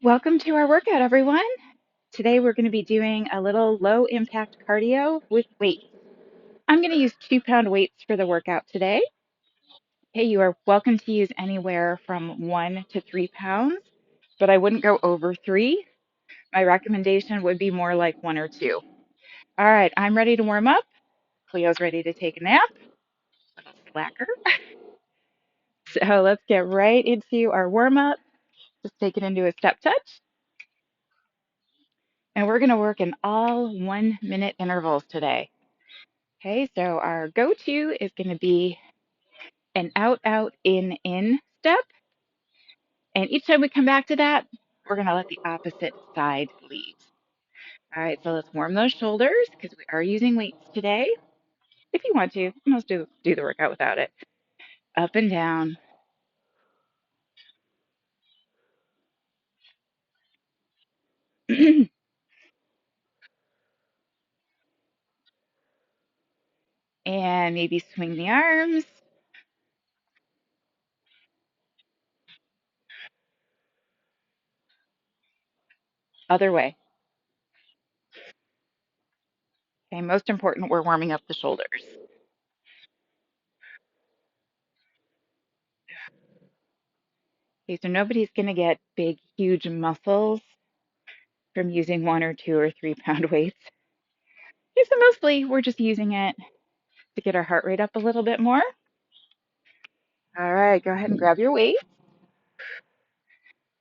Welcome to our workout, everyone. Today we're going to be doing a little low impact cardio with weights. I'm going to use 2-pound weights for the workout today. Okay, you are welcome to use anywhere from 1 to 3 pounds, but I wouldn't go over 3. My recommendation would be more like 1 or 2. All right, I'm ready to warm up. Cleo's ready to take a nap. Little slacker. So let's get right into our warm up. Just take it into a step touch. And we're going to work in all 1-minute intervals today. Okay, so our go-to is going to be an out, out, in step. And each time we come back to that, we're going to let the opposite side lead. All right, so let's warm those shoulders because we are using weights today. If you want to, you can also do the workout without it. Up and down. And maybe swing the arms. Other way. Okay, most important, we're warming up the shoulders. Okay, so nobody's going to get big, huge muscles from using 1 or 2 or 3 pound weights. Okay, so mostly we're just using it to get our heart rate up a little bit more. All right, go ahead and grab your weight.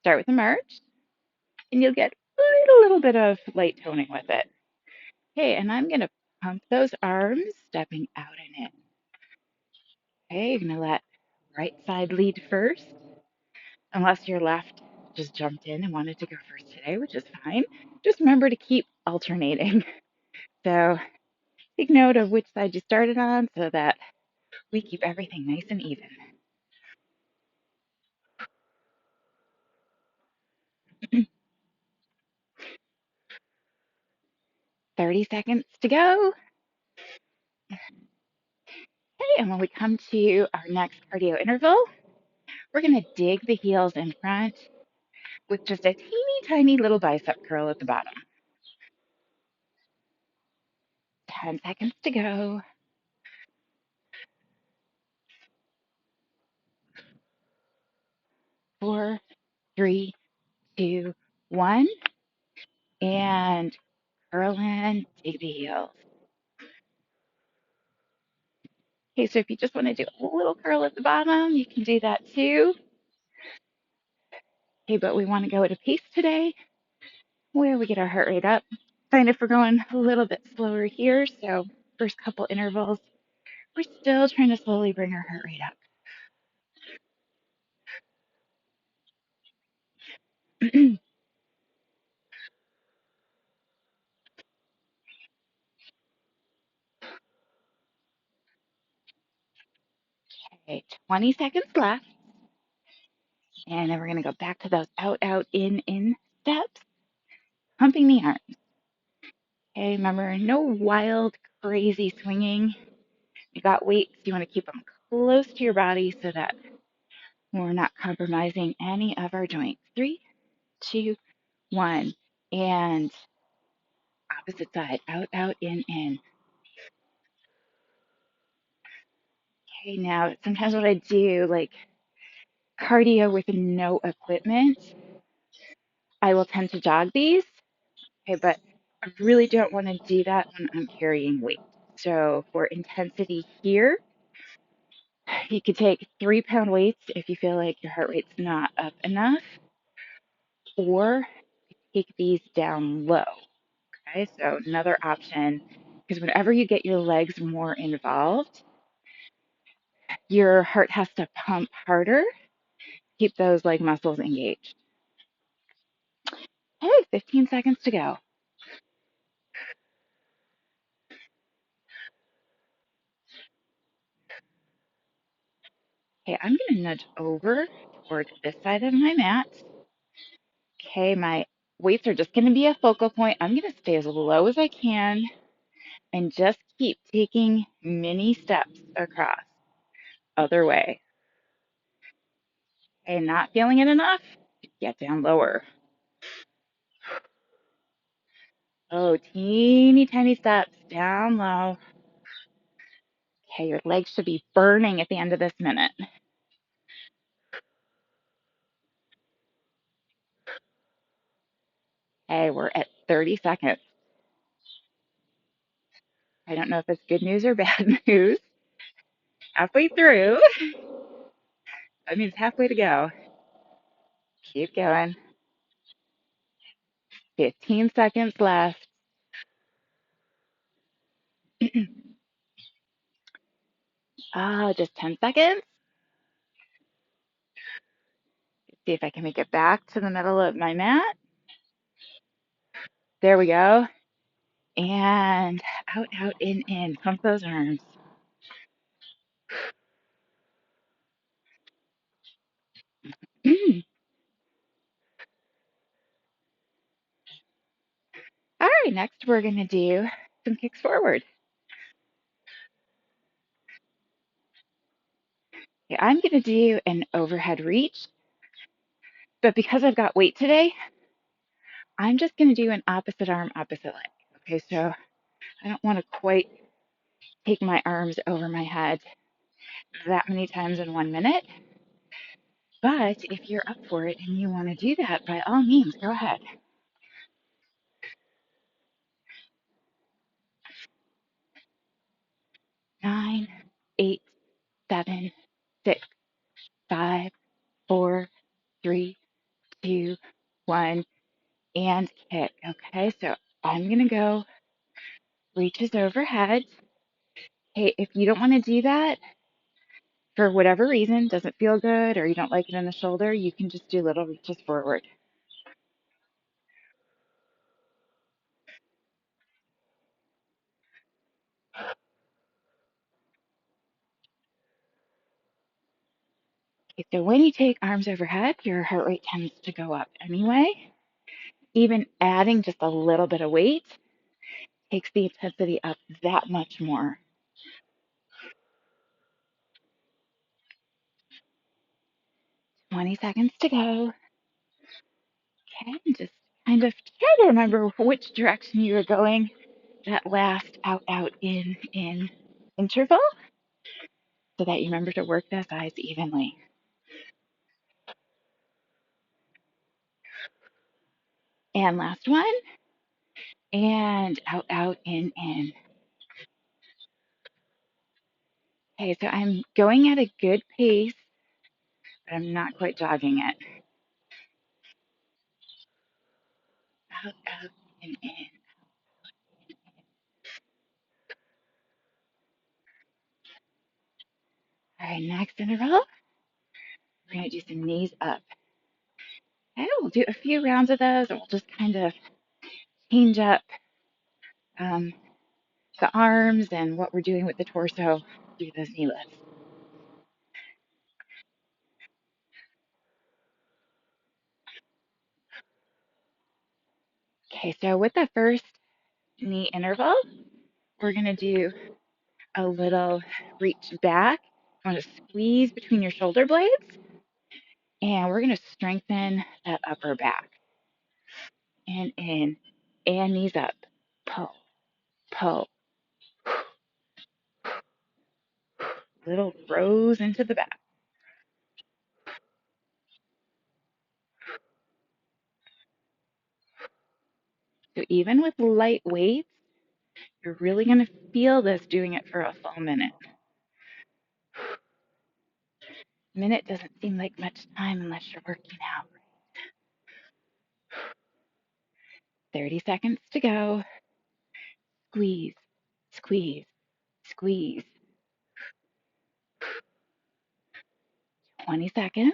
Start with a march, and you'll get a little bit of light toning with it. Okay, and I'm going to pump those arms, stepping out and in. Okay, you're going to let right side lead first, unless your left just jumped in and wanted to go first today, which is fine. Just remember to keep alternating. So take note of which side you started on so that we keep everything nice and even. 30 seconds to go. Okay, and when we come to our next cardio interval, we're going to dig the heels in front with just a teeny tiny little bicep curl at the bottom. 10 seconds to go. 4, 3, 2, 1. And curl in, dig the heels. Okay, so if you just want to do a little curl at the bottom, you can do that too. Okay, but we want to go at a pace today where we get our heart rate up. Fine if we're going a little bit slower here. So first couple intervals, we're still trying to slowly bring our heart rate up. Okay, 20 seconds left. And then we're going to go back to those out, out, in steps, pumping the arms. Okay, remember, no wild, crazy swinging. You got weights, you want to keep them close to your body so that we're not compromising any of our joints. 3, 2, 1. And opposite side, out, out, in. Okay, now sometimes what I do, like cardio with no equipment, I will tend to jog these. Okay, but I really don't want to do that when I'm carrying weight. So for intensity here, you could take 3-pound weights if you feel like your heart rate's not up enough, or take these down low. Okay, so another option, because whenever you get your legs more involved, your heart has to pump harder, keep those leg muscles engaged. Okay, 15 seconds to go. Okay, I'm going to nudge over towards this side of my mat. Okay, my weights are just going to be a focal point. I'm going to stay as low as I can and just keep taking mini steps across. Other way. Okay, not feeling it enough? Get down lower. Oh, teeny tiny steps down low. Okay, your legs should be burning at the end of this minute. Okay, we're at 30 seconds. I don't know if it's good news or bad news. Halfway through. That means halfway to go. Keep going. 15 seconds left. Oh, just 10 seconds. See if I can make it back to the middle of my mat. There we go. And out, out, in. Pump those arms. All right, next we're going to do some kicks forward. Okay, I'm going to do an overhead reach, but because I've got weight today, I'm just going to do an opposite arm, opposite leg. Okay, so I don't want to quite take my arms over my head that many times in 1 minute. But if you're up for it and you want to do that, by all means, go ahead. 9, 8, 7, 6, 5, 4, 3, 2, 1, and kick. Okay, so I'm going to go reaches overhead. Hey, if you don't want to do that for whatever reason, doesn't feel good, or you don't like it in the shoulder, you can just do little reaches forward. Okay, so when you take arms overhead, your heart rate tends to go up anyway. Even adding just a little bit of weight takes the intensity up that much more. 20 seconds to go. Okay, and just kind of try to remember which direction you were going that last out, out, in interval so that you remember to work the thighs evenly. And last one. And out, out, in. Okay, so I'm going at a good pace, but I'm not quite jogging it. Out, out, in. All right, next interval, we're going to do some knees up. Okay, we'll do a few rounds of those, and we'll just kind of change up um, the arms and what we're doing with the torso through those knee lifts. Okay, so with the first knee interval, we're going to do a little reach back. You want to squeeze between your shoulder blades, and we're going to strengthen that upper back. And in, and knees up. Pull, pull. Little throws into the back. So even with light weights, you're really going to feel this doing it for a full minute. Minute doesn't seem like much time unless you're working out. 30 seconds to go. Squeeze, squeeze, squeeze. 20 seconds.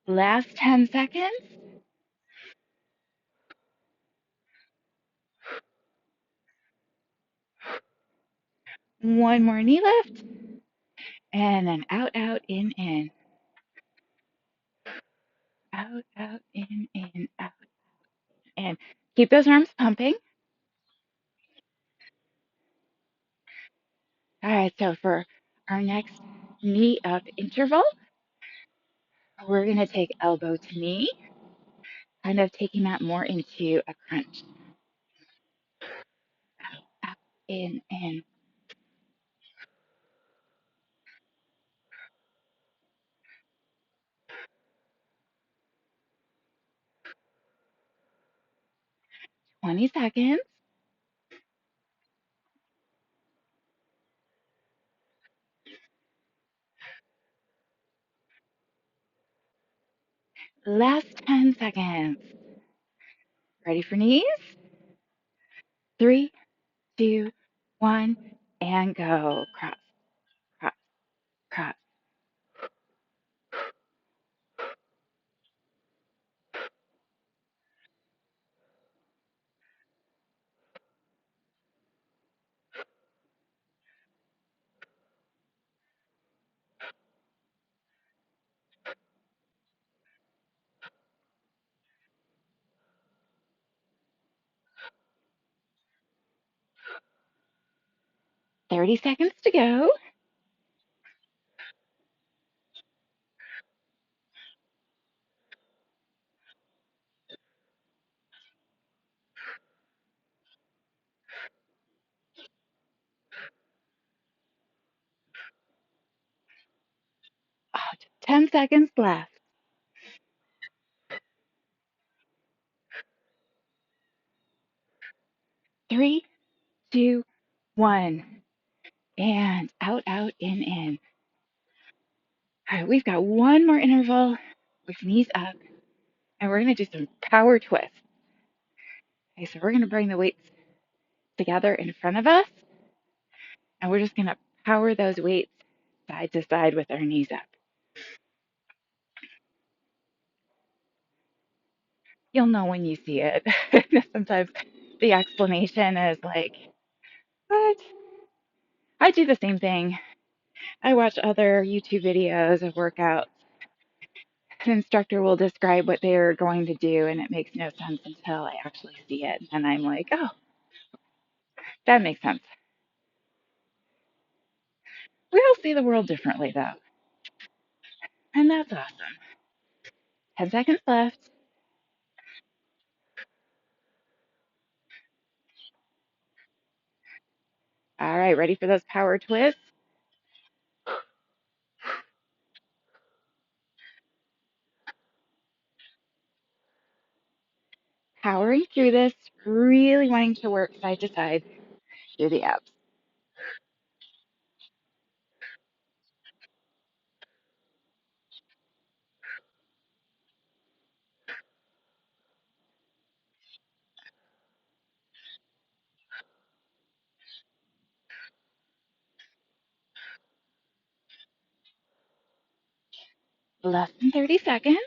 Last 10 seconds. One more knee lift. And then out, out, in. Out, out, in, out, in. Keep those arms pumping. All right, so for Our next knee up interval, we're going to take elbow to knee, kind of taking that more into a crunch. Out, out, in. 20 seconds. Last 10 seconds. Ready for knees? 3, 2, 1, and go. Cross, cross, cross. 30 seconds to go. Oh, just 10 seconds left. 3, 2, 1. And out, out, in. All right, we've got one more interval with knees up, and we're going to do some power twists. Okay, so we're going to bring the weights together in front of us, and we're just going to power those weights side to side with our knees up. You'll know when you see it. Sometimes the explanation is like, what? I do the same thing. I watch other YouTube videos of workouts. An instructor will describe what they're going to do, and it makes no sense until I actually see it. And I'm like, oh, that makes sense. We all see the world differently, though. And that's awesome. 10 seconds left. All right, ready for those power twists? Powering through this, really wanting to work side to side through the abs. Less than 30 seconds.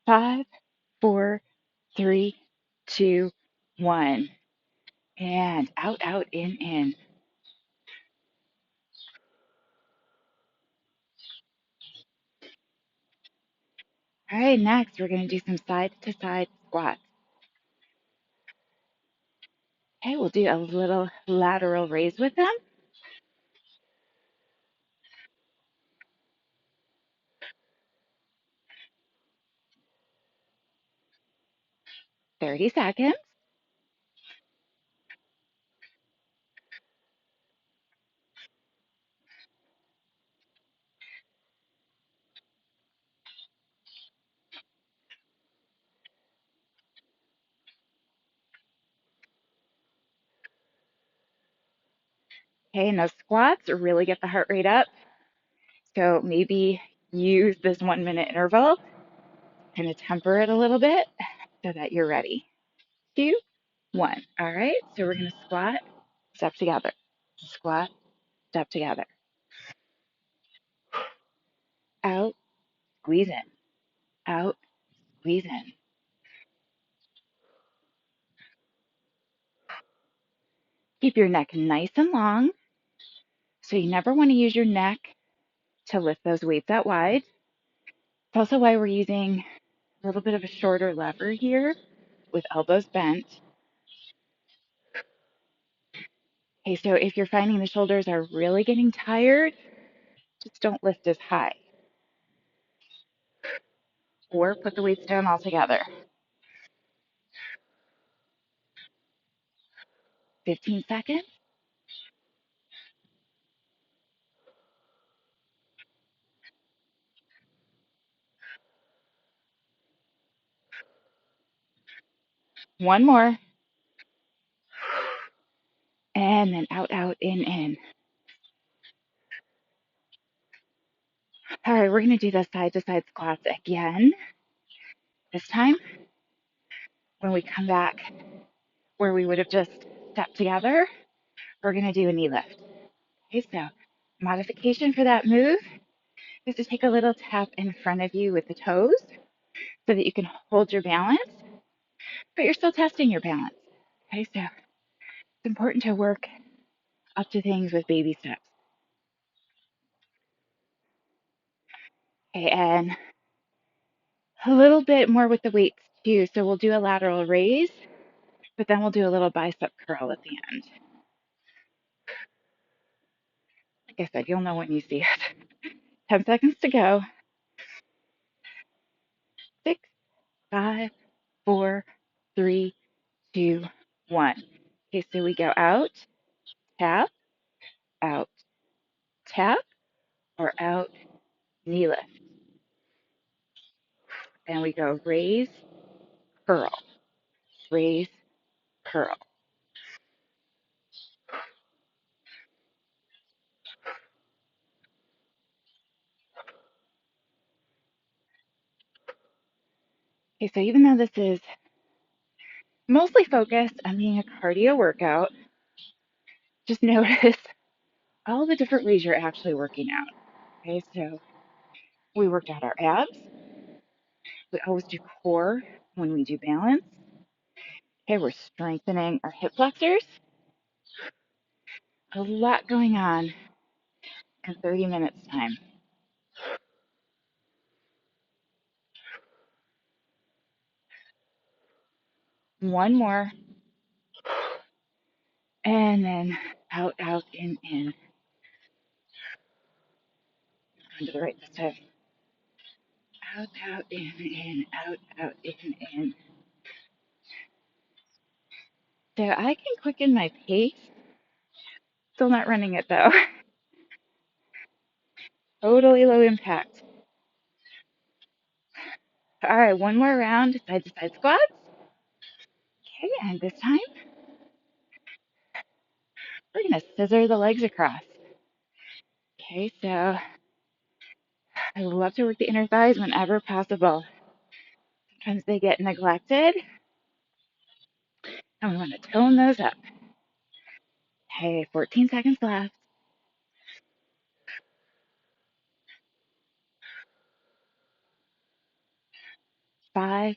5, 4, 3, 2, 1. And out, out, in. All right, next we're going to do some side to side squats. Okay, we'll do a little lateral raise with them. 30 seconds. Okay, and those squats really get the heart rate up. So maybe use this 1 minute interval, kind of temper it a little bit so that you're ready. 2, 1. All right, so we're going to squat, step together, squat, step together. Out, squeeze in, out, squeeze in. Keep your neck nice and long. So you never want to use your neck to lift those weights out wide. It's also why we're using a little bit of a shorter lever here with elbows bent. Okay, so if you're finding the shoulders are really getting tired, just don't lift as high. Or put the weights down altogether. 15 seconds. One more. And then out, out, in. All right, we're going to do the side to side squats again. This time, when we come back where we would have just stepped together, we're going to do a knee lift. Okay, so modification for that move is to take a little tap in front of you with the toes so that you can hold your balance, but you're still testing your balance. Okay, so it's important to work up to things with baby steps. Okay, and a little bit more with the weights too. So we'll do a lateral raise, but then we'll do a little bicep curl at the end. Like I said, you'll know when you see it. 10 seconds to go. 6, 5, 4, 3, 2, 1. Okay, so we go out, out, tap, or out, knee lift. And we go raise, curl, raise, curl. Okay, so even though this is mostly focused on being a cardio workout, just notice all the different ways you're actually working out. Okay, so we worked out our abs. We always do core when we do balance. Okay, we're strengthening our hip flexors. A lot going on in 30 minutes time. One more. And then out, out, in. On to the right this time. Out, out, in, out, out, in. So I can quicken my pace. Still not running it though. Totally low impact. All right, one more round, side to side squats. Okay, and this time we're gonna scissor the legs across. Okay, so I love to work the inner thighs whenever possible. Sometimes they get neglected, and we want to tone those up. Okay, 14 seconds left. 5,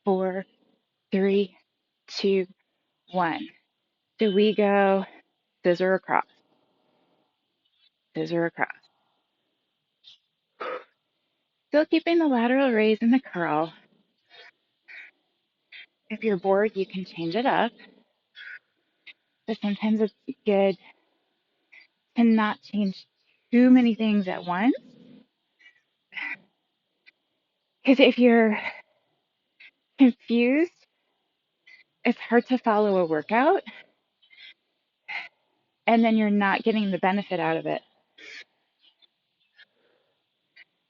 4, 3, 2, 1. So we go scissor across, scissor across. Still keeping the lateral raise and the curl. If you're bored, you can change it up. But sometimes it's good to not change too many things at once. Because if you're confused, it's hard to follow a workout and then you're not getting the benefit out of it.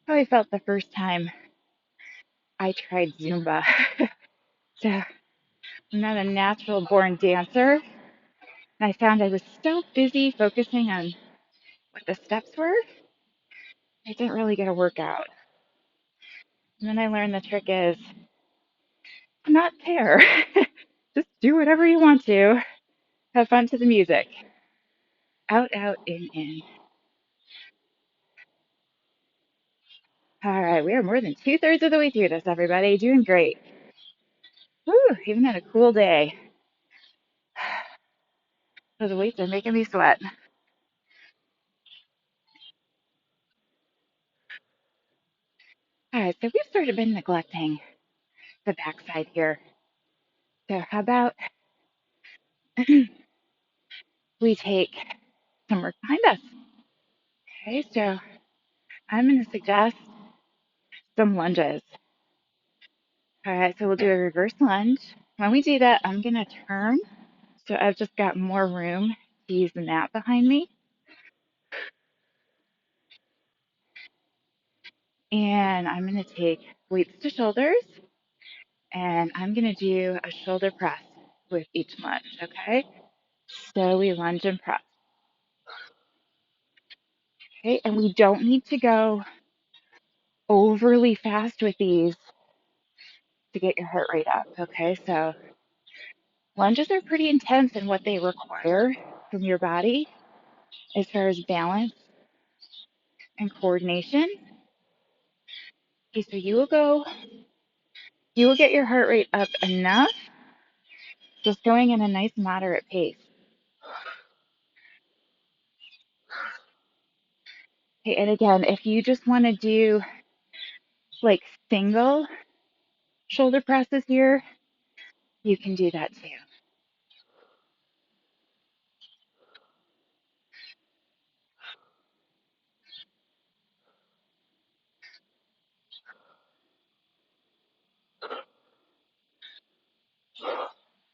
How I felt the first time I tried Zumba. So I'm not a natural born dancer. And I found I was so busy focusing on what the steps were, I didn't really get a workout. And then I learned the trick is not care. Just do whatever you want to. Have fun to the music. Out, out, in. All right, we are more than 2/3 of the way through this, everybody. Doing great. Woo, even on a cool day. So the weights are making me sweat. All right, so we've sort of been neglecting the backside here. So how about we take some work behind us? Okay, so I'm going to suggest some lunges. All right, so we'll do a reverse lunge. When we do that, I'm going to turn. So I've just got more room to use the mat behind me. And I'm going to take weights to shoulders, and I'm going to do a shoulder press with each lunge, okay? So we lunge and press. Okay, and we don't need to go overly fast with these to get your heart rate up, okay? So lunges are pretty intense in what they require from your body as far as balance and coordination. Okay, so you will get your heart rate up enough, just going in a nice moderate pace. Okay, and again, if you just want to do like single shoulder presses here, you can do that too.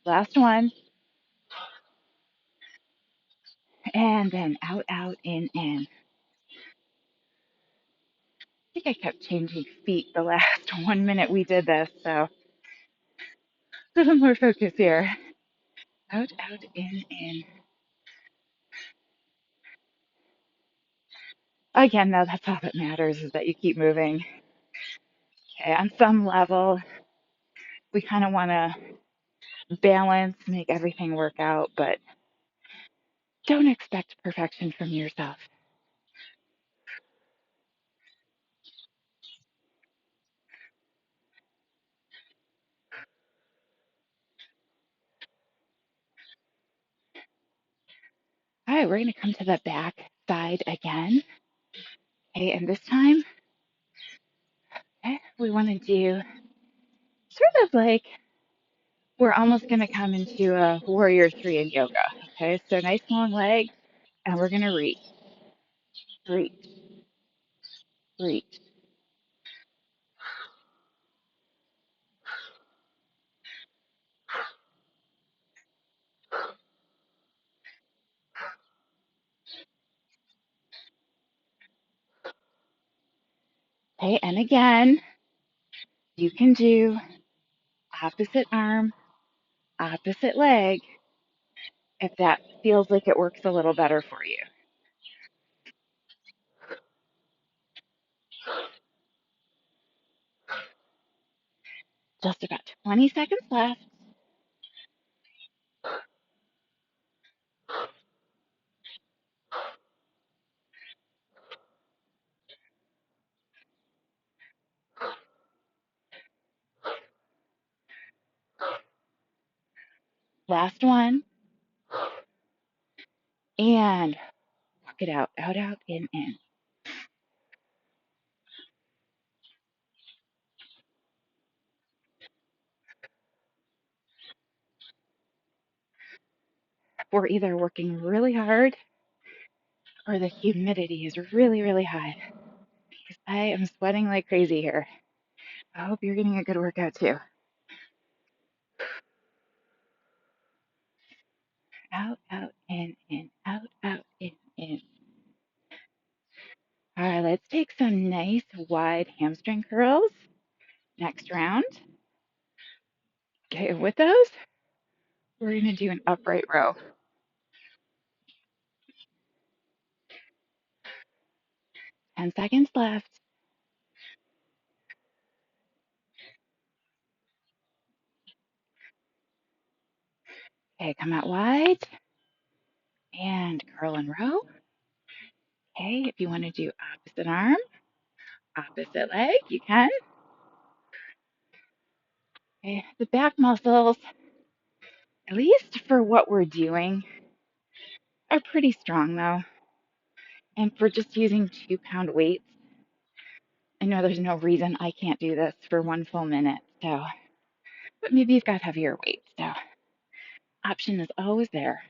Last one, and then out, out, in. I think I kept changing feet the last 1 minute we did this, so a little more focus here. Out, out, in. Again, though, that's all that matters is that you keep moving. Okay, on some level, we kind of want to balance, make everything work out, but don't expect perfection from yourself. All right, we're going to come to the back side again. Okay, and this time, okay, we want to do sort of like we're almost going to come into a warrior three in yoga. Okay, so nice long leg, and we're going to reach, reach, reach. Okay, and again, you can do opposite arm, opposite leg if that feels like it works a little better for you. Just about 20 seconds left. Last one. And walk it out, out, out, in. We're either working really hard or the humidity is really, really high because I am sweating like crazy here. I hope you're getting a good workout too. Out, out, in, out, out, in. All right, let's take some nice wide hamstring curls next round. Okay, and with those, we're going to do an upright row. 10 seconds left. Okay, come out wide and curl and row. Okay, if you want to do opposite arm, opposite leg, you can. Okay, the back muscles, at least for what we're doing, are pretty strong though. And for just using 2 pound weights, I know there's no reason I can't do this for 1 full minute. So, but maybe you've got heavier weights. So, option is always there.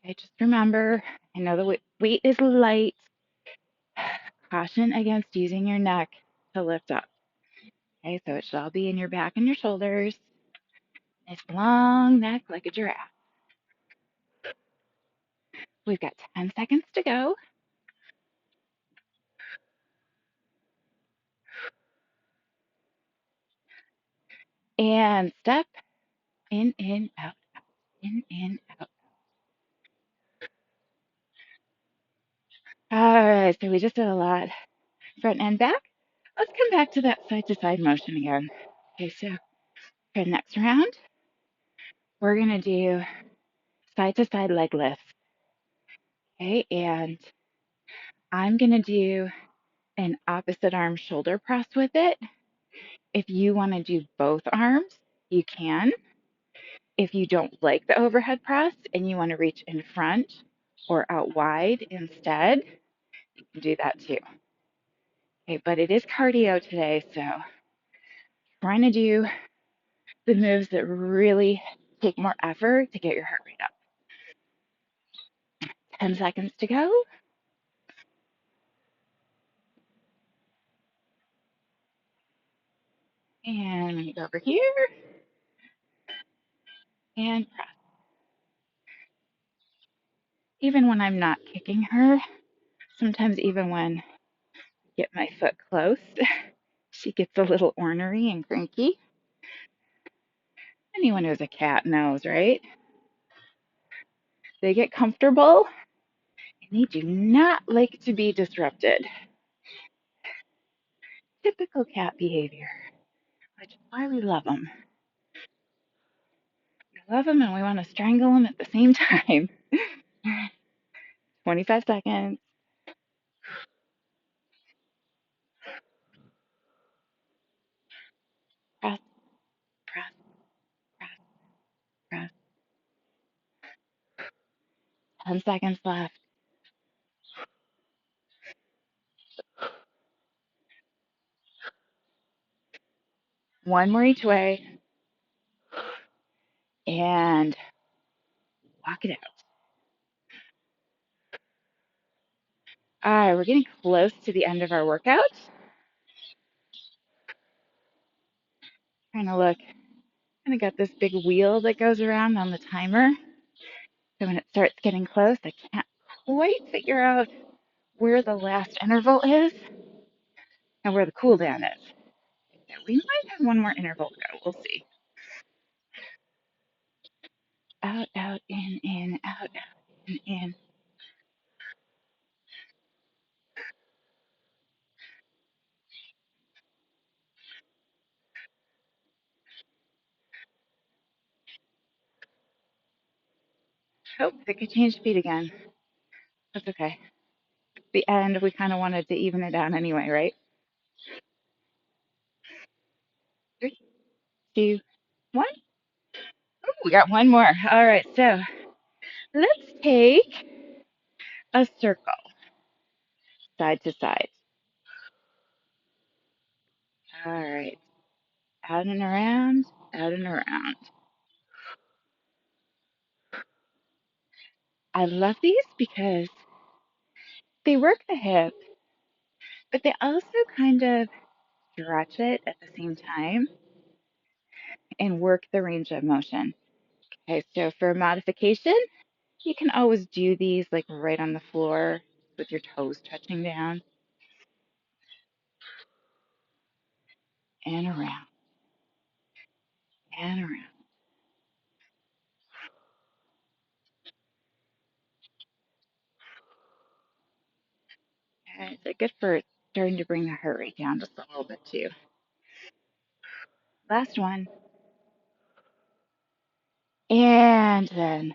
Okay, just remember, I know the weight is light. Caution against using your neck to lift up. Okay, so it should all be in your back and your shoulders. Nice long neck like a giraffe. We've got 10 seconds to go. And step in, out, in, out. All right, so we just did a lot front and back. Let's come back to that side to side motion again. Okay, so for the next round, we're going to do side to side leg lifts. Okay, and I'm going to do an opposite arm shoulder press with it. If you want to do both arms, you can. If you don't like the overhead press and you want to reach in front or out wide instead, you can do that too. Okay, but it is cardio today, so trying to do the moves that really take more effort to get your heart rate up. 10 seconds to go. And let me go over here and press. Even when I'm not kicking her, sometimes even when I get my foot close, she gets a little ornery and cranky. Anyone who's a cat knows, right? They get comfortable and they do not like to be disrupted. Typical cat behavior, which is why we love them. We love them and we want to strangle them at the same time. 25 seconds. Press, press, press, press. 10 seconds left. One more each way. And walk it out. All right, we're getting close to the end of our workout. Trying to look. Kind of got this big wheel that goes around on the timer. So when it starts getting close, I can't quite figure out where the last interval is and where the cool down is. So we might have one more interval to go. We'll see. Out, out, in, out, in. Oh, they could change speed again. That's okay. At the end, we kind of wanted to even it out anyway, right? 3, 2, 1. Oh, we got one more. All right, so let's take a circle side to side. All right, out and around, out and around. I love these because they work the hip, but they also kind of stretch it at the same time and work the range of motion. Okay, so for modification, you can always do these like right on the floor with your toes touching down and around and around. Okay, so good for starting to bring the heart rate down just a little bit too. Last one. And then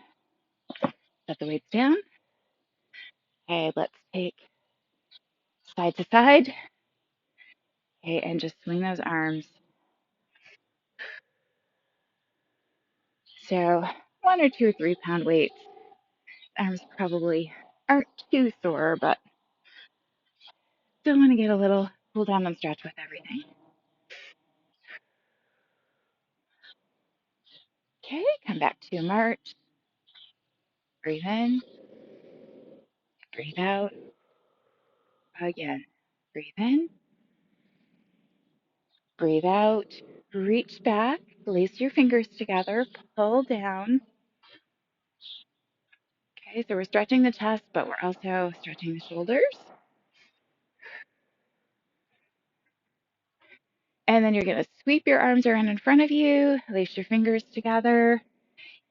set the weights down. Okay, let's take side to side. Okay, and just swing those arms. So 1 or 2 or 3 pound weights. Arms probably aren't too sore, but still want to get a little cool down and stretch with everything. Okay, come back to march. Breathe in, breathe out. Again, breathe in, breathe out. Reach back, lace your fingers together, pull down. Okay, so we're stretching the chest, but we're also stretching the shoulders. And then you're going to sweep your arms around in front of you, lace your fingers together.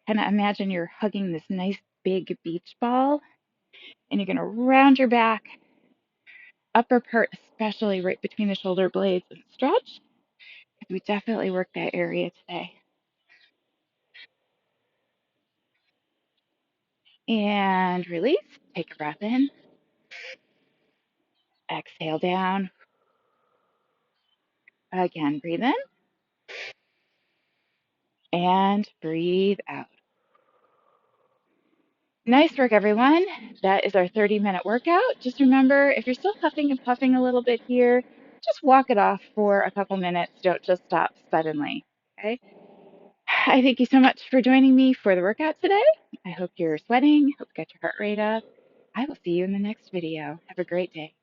Kind of imagine you're hugging this nice big beach ball, and you're going to round your back, upper part, especially right between the shoulder blades, and stretch. We definitely work that area today. And release. Take a breath in. Exhale down. Again, breathe in and breathe out. Nice work, everyone. That is our 30-minute workout. Just remember, if you're still huffing and puffing a little bit here, just walk it off for a couple minutes. Don't just stop suddenly. Okay? I thank you so much for joining me for the workout today. I hope you're sweating. Hope you got your heart rate up. I will see you in the next video. Have a great day.